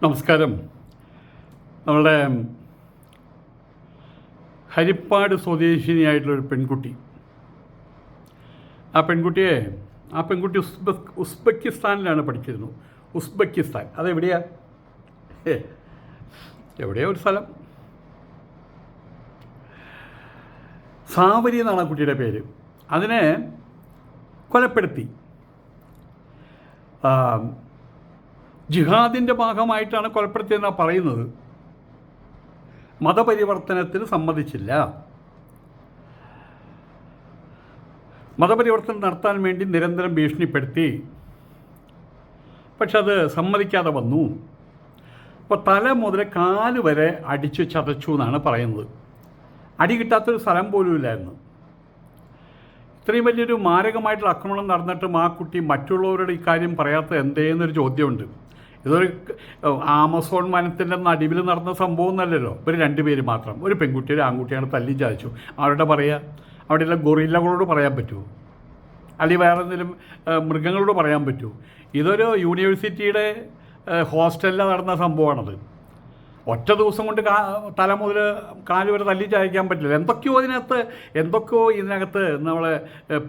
നമസ്കാരം. നമ്മളുടെ ഹരിപ്പാട് സ്വദേശിനിയായിട്ടുള്ളൊരു പെൺകുട്ടി, ആ പെൺകുട്ടി ഉസ്ബെക്കിസ്ഥാനിലാണ് പഠിച്ചിരുന്നു. ഉസ്ബെക്കിസ്ഥാൻ അതെവിടെയാ? എവിടെയാ ഒരു സ്ഥലം. സാവരി എന്നാണ് ആ കുട്ടിയുടെ പേര്. അതിനെ കൊലപ്പെടുത്തി. ജിഹാദിൻ്റെ ഭാഗമായിട്ടാണ് കൊലപ്പെടുത്തിയെന്നാണ് പറയുന്നത്. മതപരിവർത്തനത്തിന് സമ്മതിച്ചില്ല. മതപരിവർത്തനം നടത്താൻ വേണ്ടി നിരന്തരം ഭീഷണിപ്പെടുത്തി. പക്ഷെ അത് സമ്മതിക്കാതെ വന്നു. അപ്പോൾ തല മുതൽ കാല് വരെ അടിച്ചു ചതച്ചു എന്നാണ് പറയുന്നത്. അടി കിട്ടാത്തൊരു സ്ഥലം പോലും ഇല്ലായിരുന്നു. ഇത്രയും വലിയൊരു മാരകമായിട്ടുള്ള ആക്രമണം നടന്നിട്ടും ആ കുട്ടി മറ്റുള്ളവരുടെ ഇക്കാര്യം പറയാത്തത് എന്തേന്നൊരു ചോദ്യമുണ്ട്. ഇതൊരു ആമസോൺ വനത്തിൻ്റെ നടുവിൽ നടന്ന സംഭവം എന്നല്ലല്ലോ. ഒരു രണ്ടുപേര് മാത്രം, ഒരു പെൺകുട്ടി ഒരു ആൺകുട്ടിയാണ് തല്ലി ചാദിച്ചു. അവരുടെ പറയുക, അവിടെയുള്ള ഗൊറില്ലകളോട് പറയാൻ പറ്റുമോ? അല്ലെങ്കിൽ വേറെ എന്തെങ്കിലും മൃഗങ്ങളോട് പറയാൻ പറ്റുമോ? ഇതൊരു യൂണിവേഴ്സിറ്റിയുടെ ഹോസ്റ്റലിൽ നടന്ന സംഭവമാണത്. ഒറ്റ ദിവസം കൊണ്ട് തല മുതൽ കാല് വരെ തല്ലി ചായക്കാൻ പറ്റില്ല. എന്തൊക്കെയോ ഇതിനകത്ത് നമ്മളെ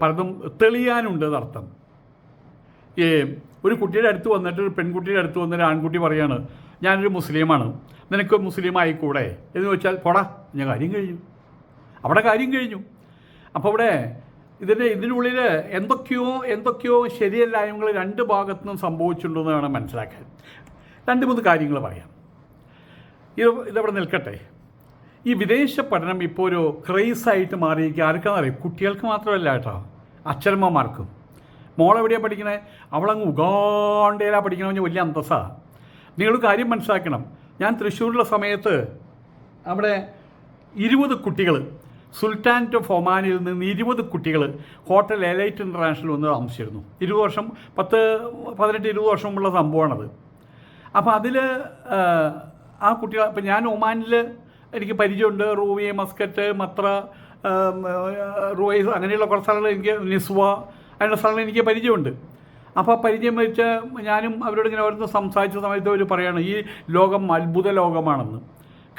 പലതും തെളിയാനുണ്ട് എന്നർത്ഥം. ഒരു കുട്ടിയുടെ അടുത്ത് വന്നിട്ട്, ഒരു പെൺകുട്ടിയുടെ അടുത്ത് വന്നിട്ട് ആൺകുട്ടി പറയാണ്, ഞാനൊരു മുസ്ലിമാണ്, നിനക്ക് മുസ്ലിം ആയിക്കൂടെ എന്ന് ചോദിച്ചാൽ, പോടാ, ഞാൻ കാര്യം കഴിഞ്ഞു, അവിടെ കാര്യം കഴിഞ്ഞു. അപ്പോൾ അവിടെ ഇതിനുള്ളിൽ എന്തൊക്കെയോ ശരിയല്ലായ്മകൾ രണ്ട് ഭാഗത്തു നിന്നും സംഭവിച്ചിട്ടുണ്ടെന്ന് വേണം മനസ്സിലാക്കാൻ. 2-3 കാര്യങ്ങൾ പറയാം. ഇതവിടെ നിൽക്കട്ടെ. ഈ വിദേശ പഠനം ഇപ്പോൾ ഒരു ക്രൈസായിട്ട് മാറിയിരിക്കുക. ആർക്കാണെന്നറിയാം? കുട്ടികൾക്ക് മാത്രമല്ല കേട്ടോ, അച്ഛനമ്മമാർക്കും. മോളെവിടെയാണ് പഠിക്കണേ? അവളങ്ങ് ഉഗാണ്ടയിലാണ് പഠിക്കണമെന്ന് വലിയ അന്തസ്സാണ്. നിങ്ങൾ കാര്യം മനസ്സിലാക്കണം. ഞാൻ തൃശ്ശൂരിലുള്ള സമയത്ത് അവിടെ 20 കുട്ടികൾ, സുൽത്താൻ ഓഫ് ഒമാനിൽ നിന്ന് 20 കുട്ടികൾ ഹോട്ടൽ എലൈറ്റ് ഇൻ്റർനാഷണൽ വന്ന് താമസിച്ചിരുന്നു. 20 വർഷം, 18-20 വർഷമുള്ള സംഭവമാണത്. അപ്പോൾ അതിൽ ആ കുട്ടികൾ, ഇപ്പം ഞാൻ ഒമാനിൽ എനിക്ക് പരിചയമുണ്ട്. റൂവി, മസ്കറ്റ്, മത്ര, റൂവൈസ്, അങ്ങനെയുള്ള കുറച്ച് സ്ഥലങ്ങൾ എനിക്ക്, നിസ്വ, അതിനുള്ള സ്ഥലങ്ങൾ എനിക്ക് പരിചയമുണ്ട്. അപ്പോൾ പരിചയം വെച്ച് ഞാനും അവരോട് ഇങ്ങനെ ഓരോന്ന് സംസാരിച്ച സമയത്ത് അവർ പറയുകയാണ്, ഈ ലോകം അത്ഭുത ലോകമാണെന്ന്.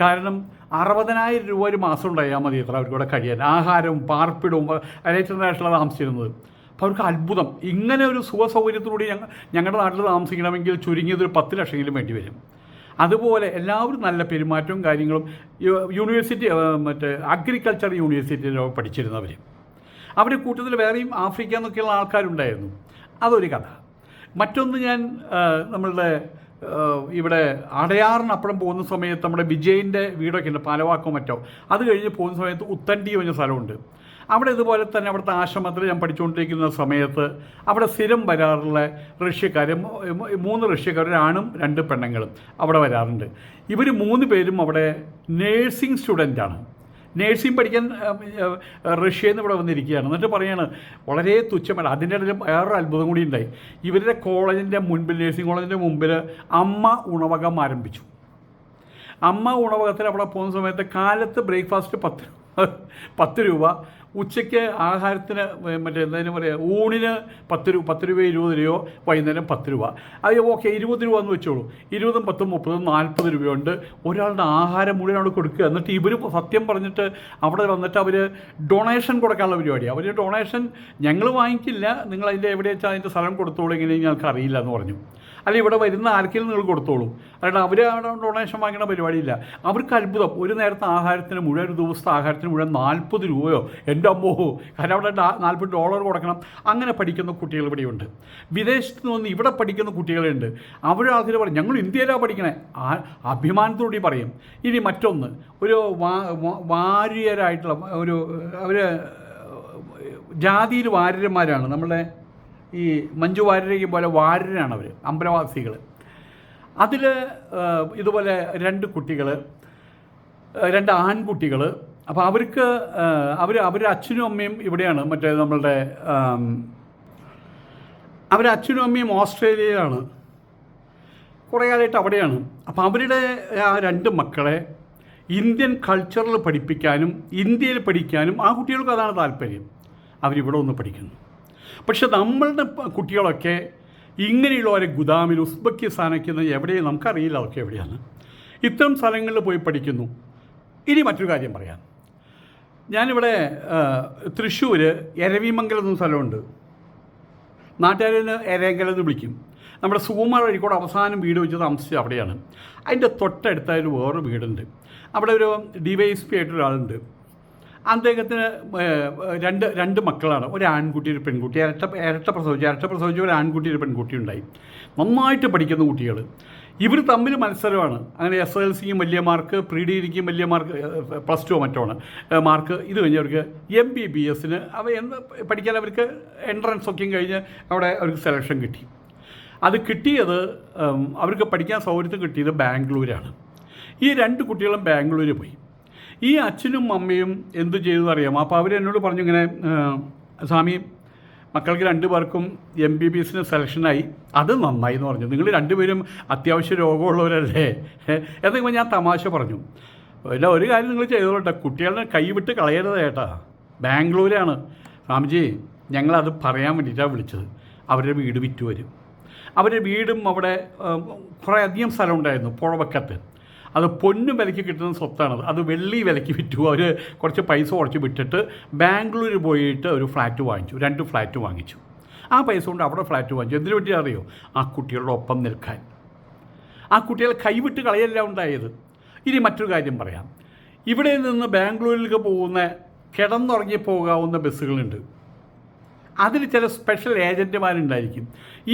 കാരണം 60,000 രൂപ ഒരു മാസം ഉണ്ടായാൽ മതി എത്ര അവർക്കൂടെ കഴിയാൻ, ആഹാരവും പാർപ്പിടവും. എലൈറ്റ് ഇൻ്റർനാഷണലാണ് താമസിച്ചിരുന്നത്. അപ്പോൾ അവർക്ക് അത്ഭുതം. ഇങ്ങനെ ഒരു സുഖസൗകര്യത്തിലൂടെ ഞങ്ങളുടെ നാട്ടിൽ താമസിക്കണമെങ്കിൽ ചുരുങ്ങിയത് ഒരു 10 ലക്ഷമെങ്കിലും വേണ്ടി വരും. അതുപോലെ എല്ലാവരും നല്ല പെരുമാറ്റവും കാര്യങ്ങളും. യൂണിവേഴ്സിറ്റി, അഗ്രികൾച്ചർ യൂണിവേഴ്സിറ്റിയിലോ പഠിച്ചിരുന്നവർ. അവരുടെ കൂട്ടത്തിൽ വേറെയും ആഫ്രിക്ക എന്നൊക്കെയുള്ള ആൾക്കാരുണ്ടായിരുന്നു. അതൊരു കഥ. മറ്റൊന്ന്, ഞാൻ നമ്മളുടെ ഇവിടെ അടയാറിനപ്പുറം പോകുന്ന സമയത്ത് നമ്മുടെ വിജയിൻ്റെ വീടൊക്കെ ഉണ്ട്, പാലവാക്കോ മറ്റോ. അത് കഴിഞ്ഞ് പോകുന്ന സമയത്ത് ഉത്തണ്ടി പറഞ്ഞ സ്ഥലമുണ്ട്. അവിടെ ഇതുപോലെ തന്നെ അവിടുത്തെ ആശ്രമത്തിൽ ഞാൻ പഠിച്ചുകൊണ്ടിരിക്കുന്ന സമയത്ത് അവിടെ സ്ഥിരം വരാറുള്ള റഷ്യക്കാർ, 3 റഷ്യക്കാർ, ഒരാണും 2 പെണ്ണുങ്ങളും അവിടെ വരാറുണ്ട്. ഇവർ 3 പേരും അവിടെ നേഴ്സിംഗ് സ്റ്റുഡൻ്റാണ്. നേഴ്സിംഗ് പഠിക്കാൻ റഷ്യയിൽ നിന്ന് ഇവിടെ വന്നിരിക്കുകയാണ്. എന്നിട്ട് പറയാണ് വളരെ തുച്ഛമാണ്. അതിൻ്റെ ഇടയിൽ വേറൊരു അത്ഭുതം കൂടി ഉണ്ടായി. ഇവരുടെ കോളേജിൻ്റെ മുൻപിൽ, നേഴ്സിംഗ് കോളേജിൻ്റെ മുമ്പിൽ അമ്മ ഉണവകം ആരംഭിച്ചു. അമ്മ ഉണവകത്തിൽ അവിടെ പോകുന്ന സമയത്ത് കാലത്ത് ബ്രേക്ക്ഫാസ്റ്റ് 10 രൂപ, ഉച്ചയ്ക്ക് ആഹാരത്തിന് എന്തായാലും പറയുക, ഊണിന് 10 രൂപ, 20 രൂപയോ, വൈകുന്നേരം 10 രൂപ. അത് ഓക്കെ, 20 രൂപ എന്ന് വെച്ചോളൂ. 20, 10, 30, 40 രൂപയുണ്ട് ഒരാളുടെ ആഹാരം മുഴുവൻ അവിടെ കൊടുക്കുക. എന്നിട്ട് ഇവർ സത്യം പറഞ്ഞിട്ട് അവിടെ വന്നിട്ട് അവർ ഡൊണേഷൻ കൊടുക്കാനുള്ള പരിപാടിയാണ്. അവർ ഡൊണേഷൻ ഞങ്ങൾ വാങ്ങിക്കില്ല, നിങ്ങൾ അതിൻ്റെ എവിടെ വെച്ചാൽ അതിൻ്റെ സ്ഥലം കൊടുത്തോളൂ, എങ്ങനെയും ഞങ്ങൾക്ക് അറിയില്ല എന്ന് പറഞ്ഞു. അല്ലെങ്കിൽ ഇവിടെ വരുന്ന ആർക്കെങ്കിലും നിങ്ങൾ കൊടുത്തോളൂ, അല്ലാണ്ട് അവർ അവിടെ ഡൊണേഷൻ വാങ്ങുന്ന പരിപാടിയില്ല. അവർക്ക് അത്ഭുതം. ഒരു നേരത്തെ ആഹാരത്തിന് മുഴുവൻ, ഒരു ദിവസത്തെ ആഹാരത്തിന് മുഴുവൻ 40 രൂപയോ, എൻ്റെ അമ്മോ, കാരണം അവിടെ $40 കൊടുക്കണം. അങ്ങനെ പഠിക്കുന്ന കുട്ടികൾ ഇവിടെയുണ്ട്. വിദേശത്ത് നിന്ന് ഇവിടെ പഠിക്കുന്ന കുട്ടികളുണ്ട്. അവരുടെ ആൾക്കാർ പറയും, ഞങ്ങൾ ഇന്ത്യയിലാണ് പഠിക്കണേ, അഭിമാനത്തോടെ പറയും. ഇനി മറ്റൊന്ന്, ഒരു വാര്യരായിട്ടുള്ള ഒരു, അവർ ജാതിയിൽ വാര്യന്മാരാണ്. നമ്മളെ ഈ മഞ്ജു വാര്യരെയും പോലെ വാര്യരാണ് അവർ, അമ്പലവാസികൾ. അതിൽ ഇതുപോലെ 2 കുട്ടികൾ, 2 ആൺകുട്ടികൾ. അപ്പോൾ അവർക്ക് അവരുടെ അച്ഛനും അമ്മയും ഇവിടെയാണ്, മറ്റേ നമ്മളുടെ അവരുടെ അച്ഛനും അമ്മയും ഓസ്ട്രേലിയയിലാണ്, കുറേ കാലമായിട്ട് അവിടെയാണ്. അപ്പോൾ അവരുടെ ആ 2 മക്കളെ ഇന്ത്യൻ കൾച്ചറിൽ പഠിപ്പിക്കാനും ഇന്ത്യയിൽ പഠിക്കാനും ആ കുട്ടികൾക്ക് അതാണ് താല്പര്യം. അവരിവിടെ ഒന്ന് പഠിക്കുന്നു. പക്ഷെ നമ്മളുടെ കുട്ടികളൊക്കെ ഇങ്ങനെയുള്ള ഒരു ഗുദാമിൽ ഉസ്ബെക്കിസ്ഥാനൊക്കെ എവിടെയും നമുക്കറിയില്ല അതൊക്കെ എവിടെയാണ്. ഇത്തരം സ്ഥലങ്ങളിൽ പോയി പഠിക്കുന്നു. ഇനി മറ്റൊരു കാര്യം പറയാം. ഞാനിവിടെ തൃശ്ശൂർ എരവിമംഗലം എന്ന സ്ഥലമുണ്ട്. നാട്ടുകാരിൽ എരേങ്കലം എന്ന് വിളിക്കും. നമ്മുടെ സുകുമാർ വഴിക്കൂടെ അവസാനം വീട് വെച്ച് താമസിച്ചത് അവിടെയാണ്. അതിൻ്റെ തൊട്ടടുത്തായിട്ട് വേറൊരു വീടുണ്ട്. അവിടെ ഒരു DYSP ആയിട്ടൊരാളുണ്ട്. അദ്ദേഹത്തിന് രണ്ട് മക്കളാണ്, ഒരു ആൺകുട്ടി ഒരു പെൺകുട്ടി. ഇരട്ട പ്രസവിച്ച ഒരു ആൺകുട്ടി ഒരു പെൺകുട്ടി ഉണ്ടായി. നന്നായിട്ട് പഠിക്കുന്ന കുട്ടികൾ. ഇവർ തമ്മിൽ മത്സരമാണ്. അങ്ങനെ SSLCക്കും വലിയ മാർക്ക്, പ്രീ ഡിഗ്രിക്കും വലിയ മാർക്ക്, +2 മറ്റോണ് മാർക്ക്. ഇത് കഴിഞ്ഞവർക്ക് MBBS പഠിക്കാൻ അവർക്ക് എൻട്രൻസൊക്കെയും കഴിഞ്ഞ് അവിടെ അവർക്ക് സെലക്ഷൻ കിട്ടി. അത് കിട്ടിയത് അവർക്ക് പഠിക്കാൻ സൗകര്യത്തിൽ കിട്ടിയത് ബാംഗ്ലൂരാണ്. ഈ 2 കുട്ടികളും ബാംഗ്ലൂർ പോയി. ഈ അച്ഛനും അമ്മയും എന്ത് ചെയ്തു അറിയാമോ? അപ്പോൾ അവരെന്നോട് പറഞ്ഞു, ഇങ്ങനെ സ്വാമി മക്കൾക്ക് 2 പേർക്കും MBBSന് സെലക്ഷനായി, അത് നന്നായി എന്ന് പറഞ്ഞു. നിങ്ങൾ 2 പേരും അത്യാവശ്യം രോഗമുള്ളവരല്ലേ എന്നൊക്കെ ഞാൻ തമാശ പറഞ്ഞു. അല്ല, ഒരു കാര്യം നിങ്ങൾ ചെയ്തോട്ടെ, കുട്ടികളുടെ കൈവിട്ട് കളയരുത് ചേട്ടാ. ബാംഗ്ലൂരാണ് സ്വാമിജി, ഞങ്ങളത് പറയാൻ വേണ്ടിയിട്ടാണ് വിളിച്ചത്. അവരുടെ വീട് വിറ്റ് വരും. അവരുടെ വീടും അവിടെ കുറേ അധികം സ്ഥലം ഉണ്ടായിരുന്നു പുഴവക്കത്ത്. അത് പൊന്നും വിലയ്ക്ക് കിട്ടുന്ന സ്വത്താണത്. അത് വെള്ളി വിലയ്ക്ക് വിറ്റു. അവർ കുറച്ച് പൈസ കുറച്ച് വിട്ടിട്ട് ബാംഗ്ലൂർ പോയിട്ട് ഒരു ഫ്ലാറ്റ് വാങ്ങിച്ചു, 2 ഫ്ലാറ്റ് വാങ്ങിച്ചു. ആ പൈസ കൊണ്ട് അവിടെ ഫ്ലാറ്റ് വാങ്ങിച്ചു. എന്തിനു വേണ്ടി അറിയോ? ആ കുട്ടികളുടെ ഒപ്പം നിൽക്കാൻ. ആ കുട്ടികളെ കൈവിട്ട് കളയല്ല ഉണ്ടായത്. ഇനി മറ്റൊരു കാര്യം പറയാം. ഇവിടെ നിന്ന് ബാംഗ്ലൂരിലേക്ക് പോകുന്ന കിടന്നുറങ്ങി പോകാവുന്ന ബസ്സുകളുണ്ട്. അതിൽ ചില സ്പെഷ്യൽ ഏജൻറ്റുമാരുണ്ടായിരിക്കും.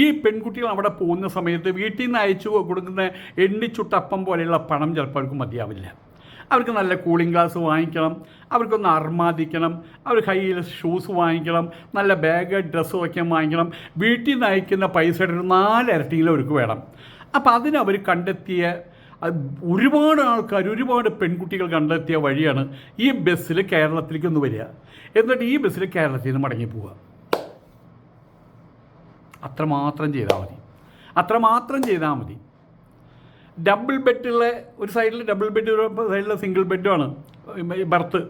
ഈ പെൺകുട്ടികൾ അവിടെ പോകുന്ന സമയത്ത് വീട്ടിൽ നിന്ന് അയച്ചു കൊടുക്കുന്ന എണ്ണിച്ചുട്ടപ്പം പോലെയുള്ള പണം ചിലപ്പോൾ അവർക്ക് മതിയാവില്ല. അവർക്ക് നല്ല കൂളിംഗ് ഗ്ലാസ് വാങ്ങിക്കണം, അവർക്കൊന്ന് അർമാദിക്കണം, അവർ കയ്യിൽ ഷൂസ് വാങ്ങിക്കണം, നല്ല ബാഗ് ഡ്രസ്സ് വയ്ക്കാൻ വാങ്ങിക്കണം. വീട്ടിൽ നിന്ന് അയക്കുന്ന പൈസയുടെ ഒരു 4 ഇരട്ടിയിലും അവർക്ക് വേണം. അപ്പോൾ അതിനവർ കണ്ടെത്തിയ ഒരുപാട് പെൺകുട്ടികൾ കണ്ടെത്തിയ വഴിയാണ് ഈ ബസ്സിൽ കേരളത്തിലേക്ക് ഒന്ന് വരിക. എന്നിട്ട് ഈ ബസ്സിൽ കേരളത്തിൽ നിന്ന് മടങ്ങി പോവുക. അത്രമാത്രം ചെയ്താൽ മതി. ഡബിൾ ബെഡുള്ള ഒരു സൈഡിൽ ഡബിൾ ബെഡ്, ഒരു സൈഡിൽ സിംഗിൾ ബെഡുമാണ് ബർത്ത്.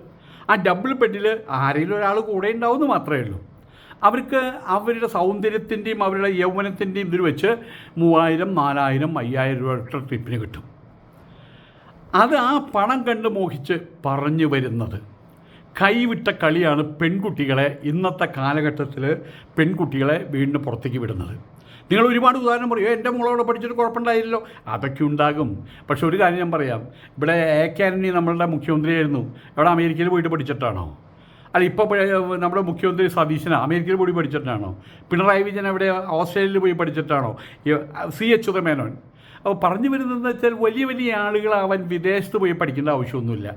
ആ ഡബിൾ ബെഡിൽ ആരെങ്കിലും ഒരാൾ കൂടെ ഉണ്ടാവുമെന്ന് മാത്രമേ ഉള്ളൂ. അവർക്ക് അവരുടെ സൗന്ദര്യത്തിൻ്റെയും അവരുടെ യൗവനത്തിൻ്റെയും ഇതിൽ വെച്ച് 3000, 4000, 5000 രൂപ ട്രിപ്പിന് കിട്ടും. അത് ആ പണം കണ്ട് മോഹിച്ച് പറഞ്ഞു വരുന്നത് കൈവിട്ട കളിയാണ് പെൺകുട്ടികളെ ഇന്നത്തെ കാലഘട്ടത്തിൽ പെൺകുട്ടികളെ വീണ്ടും പുറത്തേക്ക് വിടുന്നത്. നിങ്ങൾ ഒരുപാട് ഉദാഹരണം പറയും, എൻ്റെ മോളോടെ പഠിച്ചിട്ട് കുഴപ്പമുണ്ടായില്ലല്ലോ. അതൊക്കെ ഉണ്ടാകും. പക്ഷെ ഒരു കാര്യം ഞാൻ പറയാം, ഇവിടെ AK ആൻ്റണി നമ്മളുടെ മുഖ്യമന്ത്രിയായിരുന്നു. ഇവിടെ അമേരിക്കയിൽ പോയിട്ട് പഠിച്ചിട്ടാണോ? അല്ല, ഇപ്പോൾ നമ്മുടെ മുഖ്യമന്ത്രി സതീശനാണ് അമേരിക്കയിൽ പോയി പഠിച്ചിട്ടാണോ? പിണറായി വിജയൻ അവിടെ ഓസ്ട്രേലിയയിൽ പോയി പഠിച്ചിട്ടാണോ? CH മേനോൻ. അപ്പോൾ പറഞ്ഞു വരുന്നതെന്ന് വെച്ചാൽ വലിയ ആളുകളാവാൻ വിദേശത്ത് പോയി പഠിക്കേണ്ട ആവശ്യമൊന്നുമില്ല.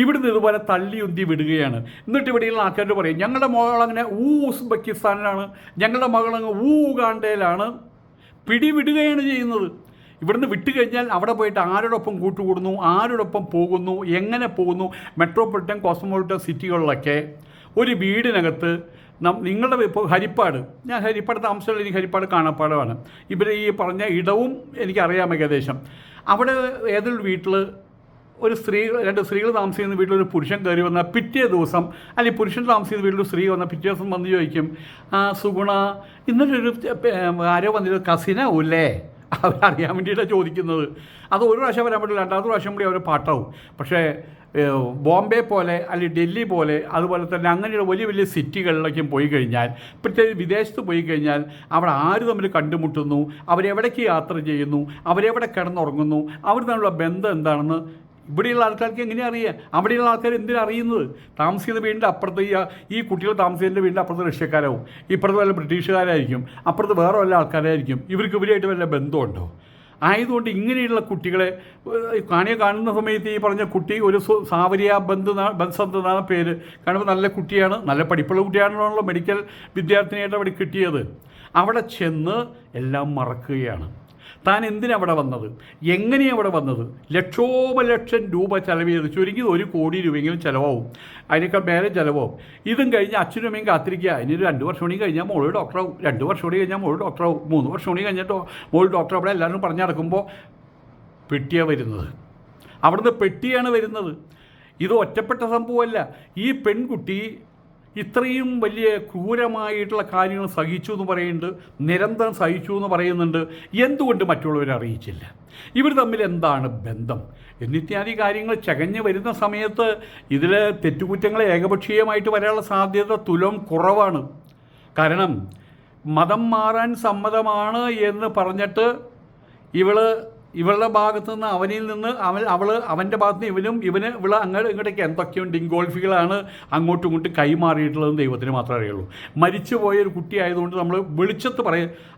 ഇവിടുന്ന് ഇതുപോലെ തള്ളിയുന്തി വിടുകയാണ്. എന്നിട്ട് ഇവിടെയുള്ള ആൾക്കാരോട് പറയും, ഞങ്ങളുടെ മകളങ്ങനെ ഉസ്ബെക്കിസ്ഥാനിലാണ്, ഞങ്ങളുടെ മകളങ്ങ് ഉഗാണ്ടയിലാണ്. പിടിവിടുകയാണ് ചെയ്യുന്നത്. ഇവിടുന്ന് വിട്ട് കഴിഞ്ഞാൽ അവിടെ പോയിട്ട് ആരോടൊപ്പം കൂട്ടുകൂടുന്നു, ആരോടൊപ്പം പോകുന്നു, എങ്ങനെ പോകുന്നു. മെട്രോപൊളിറ്റൻ കോസ്മോപൊളിറ്റൻ സിറ്റികളിലൊക്കെ ഒരു വീടിനകത്ത് നിങ്ങളുടെ ഇപ്പോൾ ഹരിപ്പാട്, ഞാൻ ഹരിപ്പാട് താമസിച്ചുള്ള എനിക്ക് ഹരിപ്പാട് കാണാപ്പാടമാണ്. ഇവർ ഈ പറഞ്ഞ ഇടവും എനിക്കറിയാം ഏകദേശം. അവിടെ ഏതൊരു വീട്ടിൽ ഒരു സ്ത്രീ, 2 സ്ത്രീകൾ താമസിക്കുന്ന വീട്ടിലൊരു പുരുഷൻ കയറി വന്നാൽ പിറ്റേ ദിവസം, അല്ലെങ്കിൽ പുരുഷൻ താമസിക്കുന്ന വീട്ടിലൊരു സ്ത്രീ വന്നാൽ പിറ്റേ ദിവസം വന്ന് ചോദിക്കും, സുഗുണ ഇന്നലൊരു ആരോ വന്നിട്ട് കസിനാവൂല്ലേ? അവരറിയാൻ വേണ്ടിയിട്ടാണ് ചോദിക്കുന്നത്. അത് ഒരു പ്രാവശ്യം വരാൻ പറ്റില്ല, 2ാമത്തെ പ്രാവശ്യം കൂടി അവർ പാട്ടാവും. പക്ഷേ ബോംബെ പോലെ അല്ലെങ്കിൽ ഡൽഹി പോലെ അതുപോലെ തന്നെ അങ്ങനെയുള്ള വലിയ സിറ്റികളിലേക്കും പോയി കഴിഞ്ഞാൽ, പ്രത്യേകിച്ച് വിദേശത്ത് പോയി കഴിഞ്ഞാൽ അവിടെ ആര് തമ്മിൽ കണ്ടുമുട്ടുന്നു, അവരെവിടേക്ക് യാത്ര ചെയ്യുന്നു, അവരെവിടെ കിടന്നുറങ്ങുന്നു, അവർ തമ്മിലുള്ള ബന്ധം എന്താണെന്ന് ഇവിടെയുള്ള ആൾക്കാർക്ക് എങ്ങനെയാണ് അറിയുക? അവിടെയുള്ള ആൾക്കാർ എന്തിനാണ് അറിയുന്നത്? താമസിക്കുന്ന വീടിൻ്റെ അപ്പുറത്ത് ഈ കുട്ടികൾ താമസിക്കുന്ന വീടിൻ്റെ അപ്പുറത്ത് റഷ്യക്കാരാവും, ഇപ്പുറത്ത് വല്ല ബ്രിട്ടീഷുകാരായിരിക്കും, അപ്പുറത്ത് വേറെ വല്ല ആൾക്കാരായിരിക്കും. ഇവരായിട്ട് വല്ല ബന്ധമുണ്ടോ? ആയതുകൊണ്ട് ഇങ്ങനെയുള്ള കുട്ടികളെ കാണുന്ന സമയത്ത് ഈ പറഞ്ഞ കുട്ടി ഒരു സാവരിയ ബന്ധ് എന്നാണ് പേര്. കാണുമ്പോൾ നല്ല കുട്ടിയാണ്, നല്ല പഠിപ്പുള്ള കുട്ടിയാണല്ലോ, മെഡിക്കൽ വിദ്യാർത്ഥിനിയായിട്ട് അവിടെ കിട്ടിയത്. അവിടെ ചെന്ന് എല്ലാം മറക്കുകയാണ്. താൻ എന്തിനവിടെ വന്നത്, എങ്ങനെയാണ് അവിടെ വന്നത്? ലക്ഷം രൂപ ചിലവ് ചെയ്ത് ചുരുങ്ങി 1 കോടി രൂപയെങ്കിലും ചിലവാകും, അതിനേക്കാൾ മേലെ ചിലവാകും. ഇതും കഴിഞ്ഞ് അച്ഛനും അമ്മയും കാത്തിരിക്കുക. അതിന് 2 വർഷം കൂടി കഴിഞ്ഞാൽ മോള് ഡോക്ടറാവും, 2 വർഷം കൂടി കഴിഞ്ഞാൽ മോള് ഡോക്ടറാവും, 3 വർഷം കൂടി കഴിഞ്ഞിട്ടോ മോള് ഡോക്ടർ. അവിടെ എല്ലാവരും പറഞ്ഞു നടക്കുമ്പോൾ പെട്ടിയാണ് വരുന്നത്. അവിടുന്ന് പെട്ടിയാണ് വരുന്നത്. ഇത് ഒറ്റപ്പെട്ട സംഭവമല്ല. ഈ പെൺകുട്ടി ഇത്രയും വലിയ ക്രൂരമായിട്ടുള്ള കാര്യങ്ങൾ സഹിച്ചു എന്ന് പറയുന്നുണ്ട്, നിരന്തരം സഹിച്ചു എന്ന് പറയുന്നുണ്ട്. എന്തുകൊണ്ട് മറ്റുള്ളവരെ അറിയിച്ചില്ല? ഇവർ തമ്മിൽ എന്താണ് ബന്ധം എന്നിത്യാദി കാര്യങ്ങൾ ചകഞ്ഞ് വരുന്ന സമയത്ത് ഇതിൽ തെറ്റുകുറ്റങ്ങൾ ഏകപക്ഷീയമായിട്ട് വരാനുള്ള സാധ്യത തുലം കുറവാണ്. കാരണം മതം മാറാൻ സമ്മതമാണ് എന്ന് പറഞ്ഞിട്ട് ഇവളുടെ ഭാഗത്തു നിന്ന് അവൻ്റെ ഭാഗത്ത് നിന്ന് ഇവള് അങ്ങോട്ട് ഇങ്ങോട്ടേക്ക് എന്തൊക്കെയുണ്ട് ഇൻഗോൾഫികളാണ് അങ്ങോട്ടും ഇങ്ങോട്ടും കൈമാറിയിട്ടുള്ളതെന്ന് ദൈവത്തിന് മാത്രമേ അറിയുള്ളൂ. മരിച്ചുപോയ ഒരു കുട്ടി ആയതുകൊണ്ട് നമ്മൾ വെളിച്ചത്ത്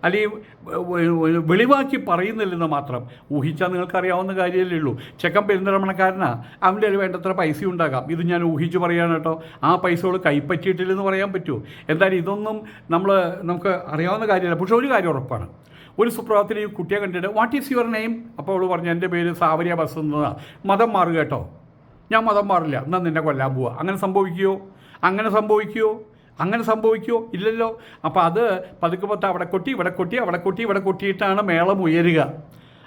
അല്ലെങ്കിൽ വെളിവാക്കി പറയുന്നില്ലെന്ന് മാത്രം. ഊഹിച്ചാൽ നിങ്ങൾക്കറിയാവുന്ന കാര്യമല്ലേ ഉള്ളൂ. ചെക്കൻ പെരുന്തൽമണ്ണക്കാരനാ, അവൻ്റെ കയ്യിൽ വേണ്ടത്ര പൈസ ഉണ്ടാകാം. ഇത് ഞാൻ ഊഹിച്ച് പറയാണ് കേട്ടോ. ആ പൈസകൾ കൈപ്പറ്റിയിട്ടില്ലെന്ന് പറയാൻ പറ്റുമോ? എന്തായാലും ഇതൊന്നും നമുക്ക് അറിയാവുന്ന കാര്യമല്ല. പക്ഷേ ഒരു കാര്യം ഉറപ്പാണ്, ഒരു സുപ്രഭാതത്തിൽ ഈ കുട്ടിയെ കണ്ടിട്ട് വാട്ട് ഈസ് യുവർ നെയിം? അപ്പോൾ അവൾ പറഞ്ഞു എൻ്റെ പേര് സാവരിയ ബസ് എന്നതാണ്. മതം മാറുക കേട്ടോ. ഞാൻ മതം മാറില്ല, എന്നാൽ നിന്നെ കൊല്ലാൻ പോവുക. അങ്ങനെ സംഭവിക്കുമോ? ഇല്ലല്ലോ. അപ്പോൾ അത് പതുക്കെ അവിടെ കൊട്ടിയിട്ടാണ് മേളം ഉയരുക.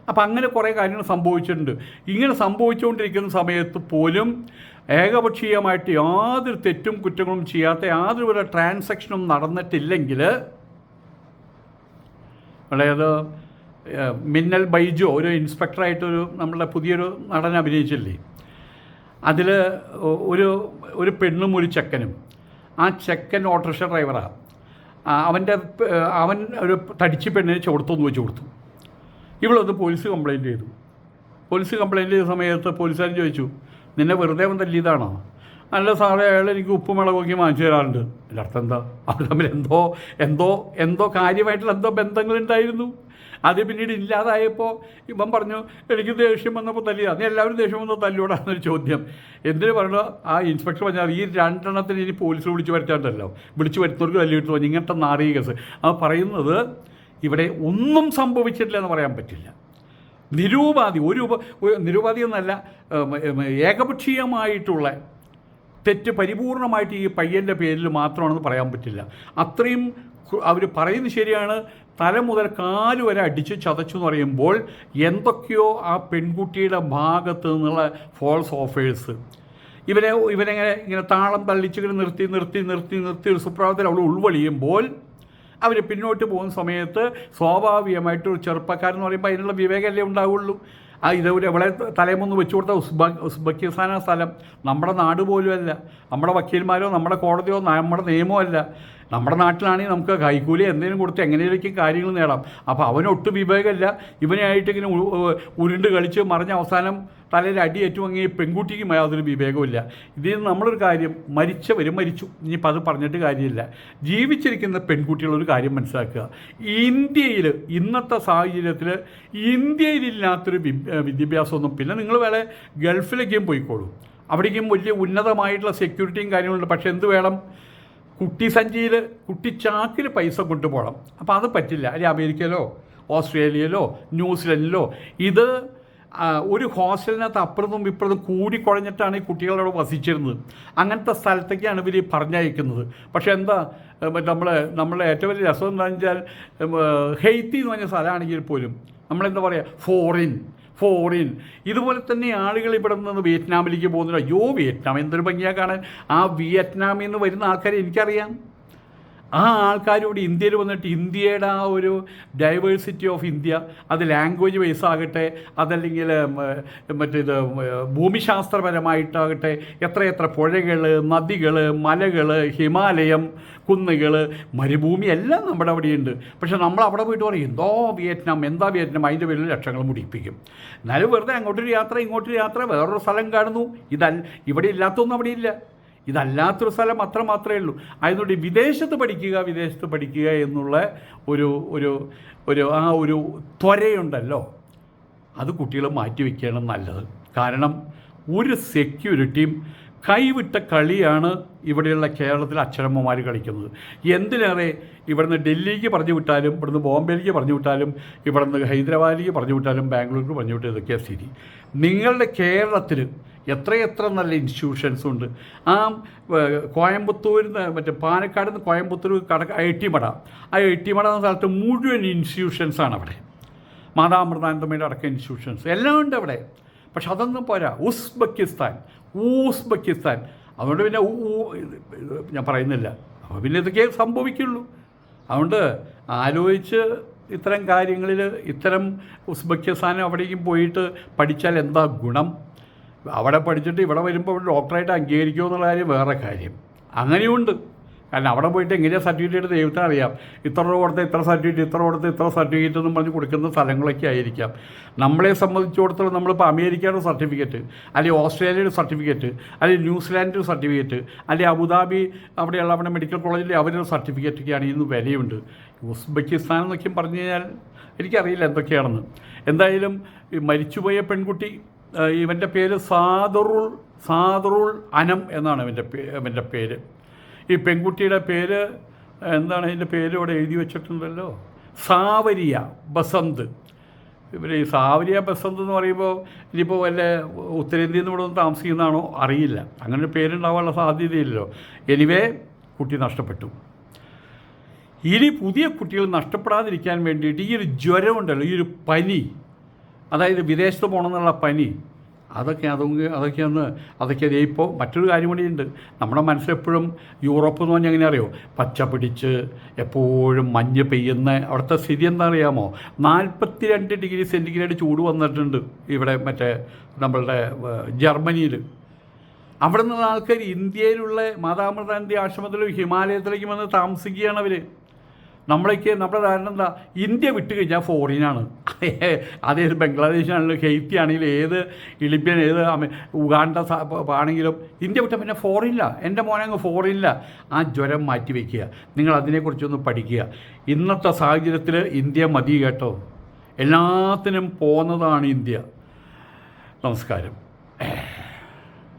അപ്പോൾ അങ്ങനെ കുറേ കാര്യങ്ങൾ സംഭവിച്ചിട്ടുണ്ട്. ഇങ്ങനെ സംഭവിച്ചുകൊണ്ടിരിക്കുന്ന സമയത്ത് പോലും ഏകപക്ഷീയമായിട്ട് യാതൊരു തെറ്റും കുറ്റങ്ങളും ചെയ്യാത്ത യാതൊരു ട്രാൻസാക്ഷനും നടന്നിട്ടില്ലെങ്കിൽ, അതായത് മിന്നൽ ബൈജു ഒരു ഇൻസ്പെക്ടറായിട്ടൊരു നമ്മളുടെ പുതിയൊരു നടൻ അഭിനയിച്ചില്ലേ, അതിൽ ഒരു പെണ്ണും ഒരു ചെക്കനും. ആ ചെക്കൻ ഓട്ടോറിക്ഷ ഡ്രൈവറാണ്. അവൻ ഒരു തടിച്ച് പെണ്ണിനെ ചോർത്തൊന്ന് വെച്ച് കൊടുത്തു. ഇവളൊന്ന് പോലീസ് കംപ്ലയിൻറ്റ് ചെയ്തു. ചെയ്ത സമയത്ത് പോലീസുകാരൻ ചോദിച്ചു, നിന്നെ വെറുതെ അവൻ തല്ലിയതാണോ? അല്ല സാറേ, അയാൾ എനിക്ക് ഉപ്പും മുളകൊക്കെ വാങ്ങിച്ചു തരാറുണ്ട്. എൻ്റെ അർത്ഥം എന്താ? അവർ തമ്മിൽ എന്തോ കാര്യമായിട്ടുള്ള ബന്ധങ്ങളുണ്ടായിരുന്നു. അത് പിന്നീട് ഇല്ലാതായപ്പോൾ ഇവൻ പറഞ്ഞു എനിക്ക് ദേഷ്യം വന്നപ്പോൾ തല്ലിയതാണ്. നീ എല്ലാവരും ദേഷ്യം വന്നപ്പോൾ തല്ലിയോടാന്നൊരു ചോദ്യം. എന്തിനു പറഞ്ഞു? ആ ഇൻസ്പെക്ടർ പറഞ്ഞാൽ ഈ രണ്ടെണ്ണത്തിന് ഇനി പോലീസ് വിളിച്ചു വരുത്തുന്നവർക്ക് തല്ലി കിട്ടുമോ? ഇങ്ങനത്തെ നാറിയ കേസ്. അത് പറയുന്നത് ഇവിടെ ഒന്നും സംഭവിച്ചിട്ടില്ല എന്ന് പറയാൻ പറ്റില്ല. നിരൂപാധി എന്നല്ല, ഏകപക്ഷീയമായിട്ടുള്ള തെറ്റ് പരിപൂർണമായിട്ട് ഈ പയ്യൻ്റെ പേരിൽ മാത്രമാണെന്ന് പറയാൻ പറ്റില്ല. അത്രയും അവർ പറയുന്നത് ശരിയാണ്. തല മുതൽ കാല് വരെ അടിച്ച് ചതച്ചു എന്ന് പറയുമ്പോൾ എന്തൊക്കെയോ ആ പെൺകുട്ടിയുടെ ഭാഗത്ത് നിന്നുള്ള ഫോൾസ് ഓഫേഴ്സ് ഇവനെങ്ങനെ താളം തള്ളിച്ചിങ്ങനെ നിർത്തി ഒരു സുപ്രഭാതത്തിൽ അവൾ ഉൾവലിയുമ്പോൾ അവർ പിന്നോട്ട് പോകുന്ന സമയത്ത് സ്വാഭാവികമായിട്ടൊരു ചെറുപ്പക്കാരെന്ന് പറയുമ്പോൾ അതിനുള്ള വിവേകമല്ലേ ഉണ്ടാവുള്ളൂ. ഇതേപോലെ ഇവിടെ തലേമൊന്ന് വെച്ചു കൊടുത്ത ഉസ്ബെക്കിസ്ഥാന സ്ഥലം നമ്മുടെ നാട് പോലുമല്ല. നമ്മുടെ വക്കീൽമാരോ നമ്മുടെ കോടതിയോ നമ്മുടെ നിയമമോ അല്ല. നമ്മുടെ നാട്ടിലാണെങ്കിൽ നമുക്ക് കൈക്കൂലി എന്തെങ്കിലും കൊടുത്ത് എങ്ങനെയൊക്കെ കാര്യങ്ങൾ നേടാം. അപ്പോൾ അവനൊട്ടും വിവേകമില്ല. ഇവനായിട്ട് ഇങ്ങനെ ഉരുണ്ട് കളിച്ച് മറിഞ്ഞ അവസാനം തലയിൽ അടിയേറ്റുവാങ്ങിയ പെൺകുട്ടിക്കും യാതൊരു വിവേകമില്ല. ഇതിൽ നമ്മളൊരു കാര്യം, മരിച്ചവർ മരിച്ചു, ഇനിയിപ്പോൾ അത് പറഞ്ഞിട്ട് കാര്യമില്ല. ജീവിച്ചിരിക്കുന്ന പെൺകുട്ടികളൊരു കാര്യം മനസ്സിലാക്കുക, ഇന്ത്യയിൽ ഇന്നത്തെ സാഹചര്യത്തിൽ ഇന്ത്യയിലില്ലാത്തൊരു വിദ്യാഭ്യാസമൊന്നും, പിന്നെ നിങ്ങൾ വേറെ ഗൾഫിലേക്കും പോയിക്കോളൂ, അവിടേക്കും വലിയ ഉന്നതമായിട്ടുള്ള സെക്യൂരിറ്റിയും കാര്യങ്ങളുണ്ട്. പക്ഷേ എന്ത് വേണം? കുട്ടിച്ചാക്കിൽ പൈസ കൊണ്ടുപോകണം. അപ്പോൾ അത് പറ്റില്ല. അല്ലെങ്കിൽ അമേരിക്കയിലോ ഓസ്ട്രേലിയയിലോ ന്യൂസിലൻഡിലോ ഇത് ഒരു ഹോസ്റ്റലിനകത്ത് അപ്പുറത്തും ഇപ്പുറത്തും കൂടിക്കുഴഞ്ഞിട്ടാണ് ഈ കുട്ടികളവിടെ വസിച്ചിരുന്നത്. അങ്ങനത്തെ സ്ഥലത്തേക്കാണ് ഇവർ പറഞ്ഞയക്കുന്നത്. പക്ഷേ എന്താ നമ്മളെ ഏറ്റവും വലിയ രസം എന്താണെന്ന് വെച്ചാൽ, ഹെയ്ത്തി എന്ന് പറഞ്ഞ സ്ഥലമാണെങ്കിൽ പോലും നമ്മളെന്താ പറയുക, ഫോറിൻ ഇതുപോലെ തന്നെ ആളുകൾ ഇവിടെ നിന്ന് വിയറ്റ്നാമിലേക്ക് പോകുന്നില്ല. അയ്യോ വിയറ്റ്നാം എന്തൊരു ഭംഗിയാണ് കാണാൻ. ആ വിയറ്റ്നാമിൽ നിന്ന് വരുന്ന ആൾക്കാരെ എനിക്കറിയാം. ആ ആൾക്കാരോട് ഇന്ത്യയിൽ വന്നിട്ട് ഇന്ത്യയുടെ ആ ഒരു ഡൈവേഴ്സിറ്റി ഓഫ് ഇന്ത്യ, അത് ലാംഗ്വേജ് വൈസ് ആകട്ടെ, അതല്ലെങ്കിൽ മറ്റേത് ഭൂമിശാസ്ത്രപരമായിട്ടാകട്ടെ, എത്രയെത്ര പുഴകൾ, നദികൾ, മലകൾ, ഹിമാലയം, കുന്നുകൾ, മരുഭൂമി എല്ലാം നമ്മുടെ അവിടെയുണ്ട്. പക്ഷെ നമ്മൾ അവിടെ പോയിട്ട് പറയും എന്താ വിയറ്റ്നാം, അതിൻ്റെ പേരിൽ ലക്ഷങ്ങൾ മുടിപ്പിക്കും. എന്നാലും വെറുതെ അങ്ങോട്ടൊരു യാത്ര ഇങ്ങോട്ടൊരു യാത്ര, വേറൊരു സ്ഥലം കാണുന്നു. ഇവിടെ ഇല്ലാത്തൊന്നും അവിടെ ഇല്ല. ഇതല്ലാത്തൊരു സ്ഥലം മാത്രമേ ഉള്ളൂ. അതുകൊണ്ട് വിദേശത്ത് പഠിക്കുക എന്നുള്ള ഒരു ത്വരയുണ്ടല്ലോ, അത് കുട്ടികൾ മാറ്റിവെക്കുകയാണ് നല്ലത്. കാരണം ഒരു സെക്യൂരിറ്റിയും കൈവിട്ട കളിയാണ് ഇവിടെയുള്ള കേരളത്തിലെ അച്ഛനമ്മമാർ കളിക്കുന്നത്. എന്തിനേറെ ഇവിടുന്ന് ഡൽഹിക്ക് പറഞ്ഞു വിട്ടാലും, ഇവിടുന്ന് ബോംബെയിലേക്ക് പറഞ്ഞു വിട്ടാലും, ഇവിടുന്ന് ഹൈദരാബാദിലേക്ക് പറഞ്ഞു വിട്ടാലും, ബാംഗ്ലൂർക്ക് പറഞ്ഞു വിട്ടാലും ഇതൊക്കെയാണ് സ്ഥിതി. നിങ്ങളുടെ കേരളത്തിൽ എത്രയെത്ര നല്ല ഇൻസ്റ്റിറ്റ്യൂഷൻസ് ഉണ്ട്. ആ കോയമ്പത്തൂരിൽ നിന്ന് മറ്റേ പാലക്കാട് നിന്ന് കോയമ്പത്തൂർ എട്ടിമട എന്ന സ്ഥലത്ത് മുഴുവൻ ഇൻസ്റ്റിറ്റ്യൂഷൻസാണ് അവിടെ. മാതാമൃതാനന്ദമയുടെ അടക്കം ഇൻസ്റ്റിറ്റ്യൂഷൻസ് എല്ലാം ഉണ്ട് അവിടെ. പക്ഷെ അതൊന്നും പോരാ. ഉസ്ബെക്കിസ്ഥാൻ അതുകൊണ്ട് പിന്നെ ഇത് ഞാൻ പറയുന്നില്ല. അപ്പോൾ പിന്നെ ഇതൊക്കെ സംഭവിക്കുള്ളൂ. അതുകൊണ്ട് ആലോചിച്ച് ഇത്തരം കാര്യങ്ങളിൽ ഇത്തരം ഉസ്ബെക്കിസ്ഥാനും അവിടേക്കും പോയിട്ട് പഠിച്ചാൽ എന്താ ഗുണം? അവിടെ പഠിച്ചിട്ട് ഇവിടെ വരുമ്പോൾ ഡോക്ടറായിട്ട് അംഗീകരിക്കുമോ എന്നുള്ള കാര്യം വേറെ കാര്യം. അങ്ങനെയുണ്ട്. കാരണം അവിടെ പോയിട്ട് എങ്ങനെയാണ് സർട്ടിഫിക്കറ്റ് ദൈവത്തിന് അറിയാം. ഇത്ര രൂപ കൊടുത്ത ഇത്ര സർട്ടിഫിക്കറ്റ്, ഇത്ര കൊടുത്ത ഇത്ര സർട്ടിഫിക്കറ്റ് എന്നും പറഞ്ഞ് കൊടുക്കുന്ന സ്ഥലങ്ങളൊക്കെ ആയിരിക്കാം. നമ്മളെ സംബന്ധിച്ചിടത്തോളം നമ്മളിപ്പോൾ അമേരിക്കയുടെ സർട്ടിഫിക്കറ്റ്, അല്ലെങ്കിൽ ഓസ്ട്രേലിയയുടെ സർട്ടിഫിക്കറ്റ്, അല്ലെങ്കിൽ ന്യൂസിലാൻഡിൻ്റെ സർട്ടിഫിക്കറ്റ്, അല്ലെങ്കിൽ അബുദാബി അവിടെയുള്ള അവിടെ മെഡിക്കൽ കോളേജിൽ അവരുടെ സർട്ടിഫിക്കറ്റൊക്കെയാണ് ഇന്ന് വിലയുണ്ട്. ഉസ്ബെക്കിസ്ഥാൻ എന്നൊക്കെയും പറഞ്ഞു കഴിഞ്ഞാൽ എനിക്കറിയില്ല എന്തൊക്കെയാണെന്ന്. എന്തായാലും ഈ മരിച്ചുപോയ പെൺകുട്ടി, ഇവൻ്റെ പേര് സാദറുൾ അനം എന്നാണ് ഇവൻ്റെ പേര്. ഈ പെൺകുട്ടിയുടെ പേര് എന്താണ്? അതിൻ്റെ പേര് ഇവിടെ എഴുതി വെച്ചിട്ടുണ്ടല്ലോ, സാവരിയ ബസന്ത്. ഇവർ ഈ സാവരിയ ബസന്ത് എന്ന് പറയുമ്പോൾ ഇനിയിപ്പോൾ വല്ല ഉത്തരേന്ത്യയിൽ നിന്ന് ഇവിടെ ഒന്ന് താമസിക്കുന്നതാണോ അറിയില്ല. അങ്ങനെ ഒരു പേരുണ്ടാവാനുള്ള സാധ്യതയില്ലല്ലോ. എനിവേ കുട്ടി നഷ്ടപ്പെട്ടു. ഇനി പുതിയ കുട്ടികൾ നഷ്ടപ്പെടാതിരിക്കാൻ വേണ്ടിയിട്ട് ഈ ഒരു ജ്വരമുണ്ടല്ലോ, ഈ ഒരു പനി, അതായത് വിദേശത്ത് പോകണമെന്നുള്ള പനി, അതൊക്കെ ഇപ്പോൾ മറ്റൊരു കാര്യം കൂടിയുണ്ട്. നമ്മുടെ മനസ്സിലെപ്പോഴും യൂറോപ്പ് എന്ന് പറഞ്ഞാൽ എങ്ങനെ അറിയോ? പച്ച പിടിച്ച് എപ്പോഴും മഞ്ഞ് പെയ്യുന്ന അവിടുത്തെ സ്ഥിതി എന്താ അറിയാമോ? 42 ഡിഗ്രി സെൻറ്റിഗ്രേഡ് ചൂട് വന്നിട്ടുണ്ട് ഇവിടെ നമ്മളുടെ ജർമ്മനിയിൽ. അവിടെ നിന്നുള്ള ആൾക്കാർ ഇന്ത്യയിലുള്ള മാതാമൃതാനന്ദി ആശ്രമത്തിലും ഹിമാലയത്തിലേക്ക് വന്ന് താമസിക്കുകയാണ് അവർ. നമ്മുടെ ധാരണ എന്താ? ഇന്ത്യ വിട്ട് കഴിഞ്ഞാൽ ഫോറിനാണ്. അതേത് ബംഗ്ലാദേശാണെങ്കിലും ഹെയ്ത്തി ആണെങ്കിലും ഏത് ഇളിബ്യൻ ഏത് ഉഗാണ്ട ആണെങ്കിലും ഇന്ത്യ വിട്ടാൽ പിന്നെ ഫോറിനില്ല. എൻ്റെ മോനെ അങ്ങ് ഫോറിനില്ല. ആ ജ്വരം മാറ്റി വയ്ക്കുക. നിങ്ങൾ അതിനെക്കുറിച്ചൊന്ന് പഠിക്കുക. ഇന്നത്തെ സാഹചര്യത്തിൽ ഇന്ത്യ മതി കേട്ടോ. എല്ലാത്തിനും പോകുന്നതാണ് ഇന്ത്യ. നമസ്കാരം.